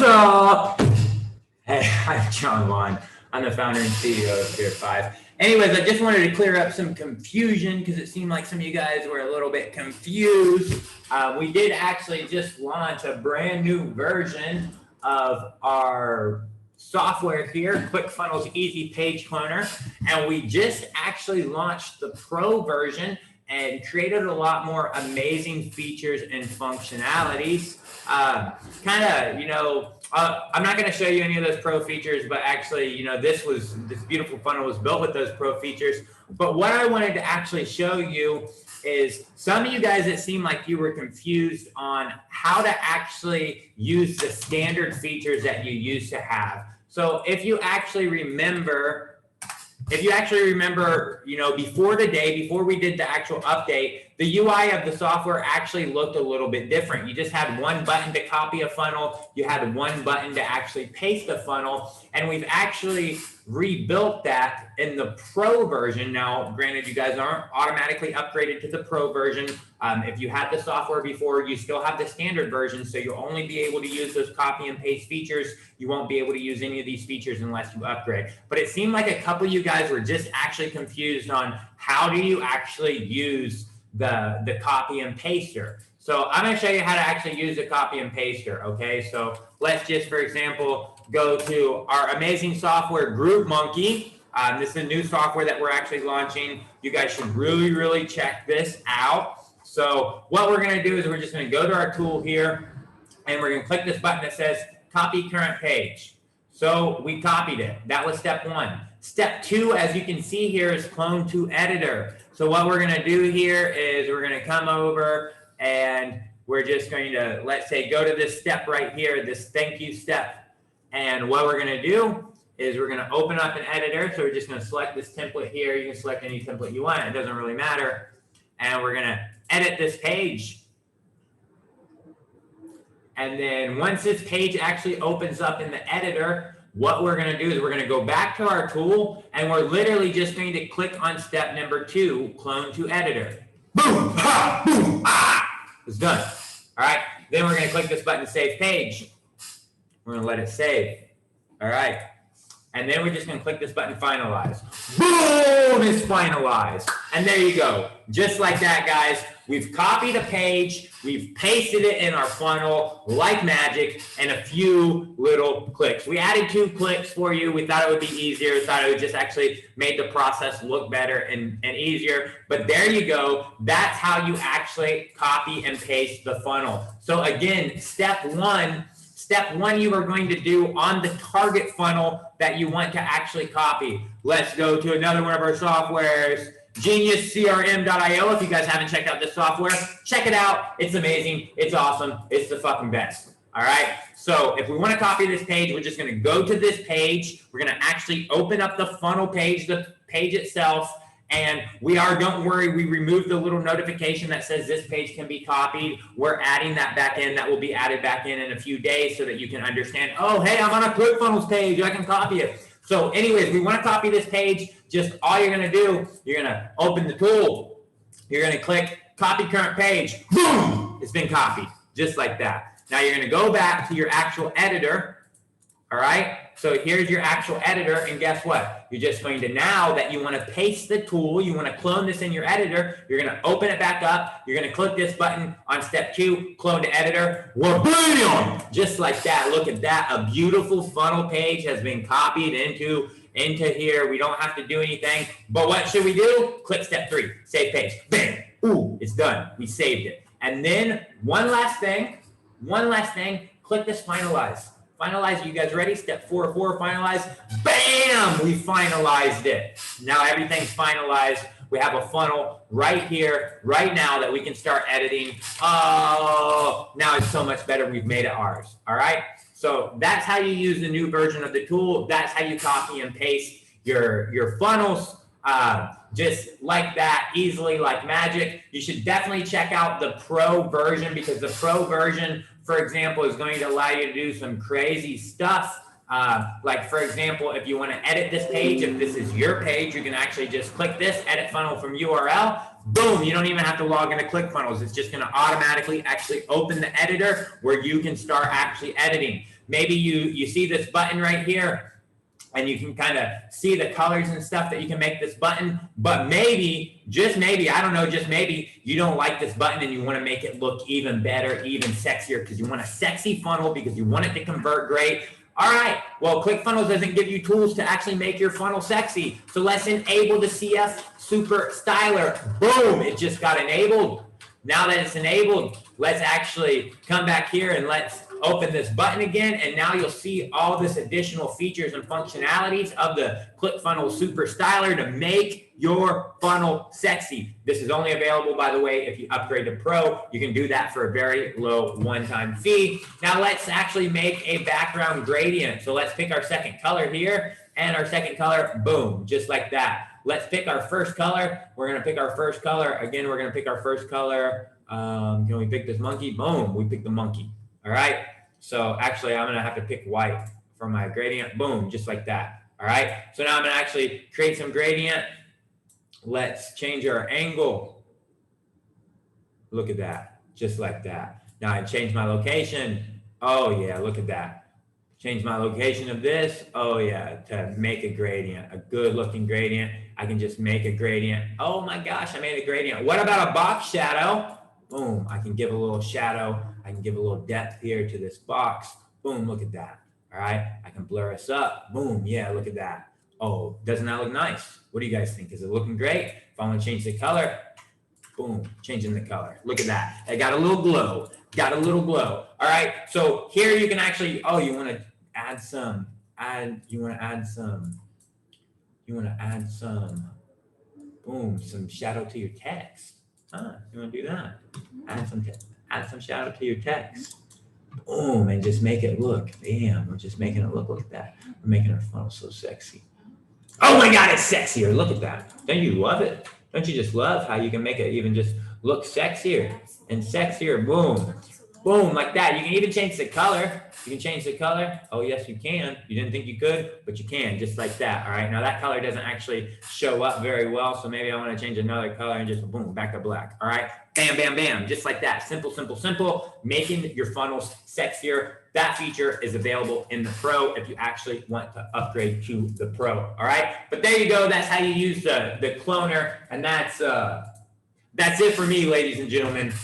What's up? Hey, I'm John Vaughn. I'm the founder and CEO of Fear 5. Anyways, I just wanted to clear up some confusion because it seemed like some of you guys were a little bit confused. We did actually just launch a brand new version of our software here, ClickFunnels Easy Page Cloner, and we just actually launched the pro version and created a lot more amazing features and functionalities. I'm not going to show you any of those pro features, but actually, this beautiful funnel was built with those pro features. But what I wanted to actually show you is some of you guys that seem like you were confused on how to actually use the standard features that you used to have. So if you actually remember, before we did the actual update, the UI of the software actually looked a little bit different. You just had one button to copy a funnel. You had one button to actually paste a funnel. And we've actually rebuilt that in the pro version. Now, granted, you guys aren't automatically upgraded to the pro version. If you had the software before, you still have the standard version. So you'll only be able to use those copy and paste features. You won't be able to use any of these features unless you upgrade. But it seemed like a couple of you guys were just actually confused on how do you actually use the copy and paster. So I'm going to show you how to actually use the copy and paster. Okay, so let's just, for example, go to our amazing software, Group Monkey. This is a new software that we're actually launching. You guys should really check this out. So what we're going to do is we're just going to go to our tool here, and we're going to click this button that says Copy Current Page. So we copied it. That was step one. Step two, as you can see here, is Clone to Editor. So what we're going to do here is we're going to come over and we're just going to, let's say, go to this step right here, this thank you step. And what we're going to do is we're going to open up an editor. So we're just going to select this template here. You can select any template you want. It doesn't really matter. And we're going to edit this page. And then once this page actually opens up in the editor, what we're going to do is we're going to go back to our tool, and we're literally just going to click on step number 2, Clone to Editor. Boom, ha, boom, ah. It's done. All right. Then we're going to click this button, Save Page. We're going to let it save. All right. And then we're just going to click this button, Finalize. Boom, it's finalized. And there you go. Just like that, guys. We've copied a page. We've pasted it in our funnel like magic and a few little clicks. We added 2 clicks for you. We thought it would be easier. We thought it would just actually make the process look better and easier. But there you go. That's how you actually copy and paste the funnel. So again, step one, you are going to do on the target funnel that you want to actually copy. Let's go to another one of our softwares, geniuscrm.io. If you guys haven't checked out this software, check it out. It's amazing. It's awesome. It's the fucking best. All right. So if we want to copy this page, we're just going to go to this page. We're going to actually open up the funnel page, the page itself. And don't worry, we removed the little notification that says this page can be copied. We're adding that back in. That will be added back in a few days so that you can understand, oh, hey, I'm on a ClickFunnels page. I can copy it. So anyways, we want to copy this page. Just all you're going to do, you're going to open the tool. You're going to click Copy Current Page. Boom! It's been copied, just like that. Now you're going to go back to your actual editor. All right, so here's your actual editor, and guess what? You're just going to, now that you want to paste the tool, you want to clone this in your editor, you're going to open it back up, you're going to click this button on step 2, Clone to Editor, bam! Just like that. Look at that. A beautiful funnel page has been copied into here. We don't have to do anything, but what should we do? Click step 3, Save Page. Bam! Ooh, it's done. We saved it. And then one last thing, click this Finalize. Finalize, you guys ready? Step 4, finalize. Bam! We finalized it. Now everything's finalized. We have a funnel right here, right now that we can start editing. Oh, now it's so much better. We've made it ours. All right? So that's how you use the new version of the tool. That's how you copy and paste your funnels. Just like that, easily, like magic. You should definitely check out the pro version, because the pro version, for example, is going to allow you to do some crazy stuff. Like, for example, if you want to edit this page, if this is your page, you can actually just click this, edit funnel from URL, boom, you don't even have to log into ClickFunnels. It's just going to automatically actually open the editor where you can start actually editing. Maybe you see this button right here, and you can kind of see the colors and stuff that you can make this button, but maybe, just maybe, I don't know, just maybe you don't like this button and you want to make it look even better, even sexier, because you want a sexy funnel, because you want it to convert great. All right, well, ClickFunnels doesn't give you tools to actually make your funnel sexy. So let's enable the CF Super Styler. Boom, it just got enabled. Now that it's enabled, let's actually come back here and let's open this button again, and now you'll see all this additional features and functionalities of the ClickFunnels Super Styler to make your funnel sexy. This is only available, by the way, if you upgrade to Pro. You can do that for a very low one-time fee. Now let's actually make a background gradient. So let's pick our second color here, and our second color, boom, just like that. Let's pick our first color. We're gonna pick our first color. Again, we're gonna pick our first color. Can we pick this monkey? Boom, we picked the monkey. All right, so actually I'm gonna have to pick white for my gradient. Boom, just like that. All right, so now I'm gonna actually create some gradient. Let's change our angle. Look at that, just like that. Now I change my location. Oh yeah, look at that. Change my location of this. Oh yeah, to make a gradient, a good looking gradient. I can just make a gradient. Oh my gosh, I made a gradient. What about a box shadow? Boom, I can give a little shadow. I can give a little depth here to this box. Boom, look at that. All right, I can blur us up. Boom, yeah, look at that. Oh, doesn't that look nice? What do you guys think? Is it looking great? If I want to change the color, boom, changing the color. Look at that. I got a little glow. Got a little glow. All right, so here you can actually, oh, you want to add some, boom, some shadow to your text. Huh, you want to do that? Add some shadow to your text. Boom, and just make it look, bam, we're just making it look like that. We're making our funnel so sexy. Oh my God, it's sexier. Look at that. Don't you love it? Don't you just love how you can make it even just look sexier and sexier? Boom, boom, like that. You can even change the color. You can change the color. Oh, yes, you can. You didn't think you could, but you can, just like that. All right, now that color doesn't actually show up very well, so maybe I want to change another color and just boom, back to black. All right, bam, bam, bam, just like that. Simple, simple, simple. Making your funnels sexier. That feature is available in the Pro if you actually want to upgrade to the Pro. All right, but there you go. That's how you use the cloner, and that's it for me, ladies and gentlemen.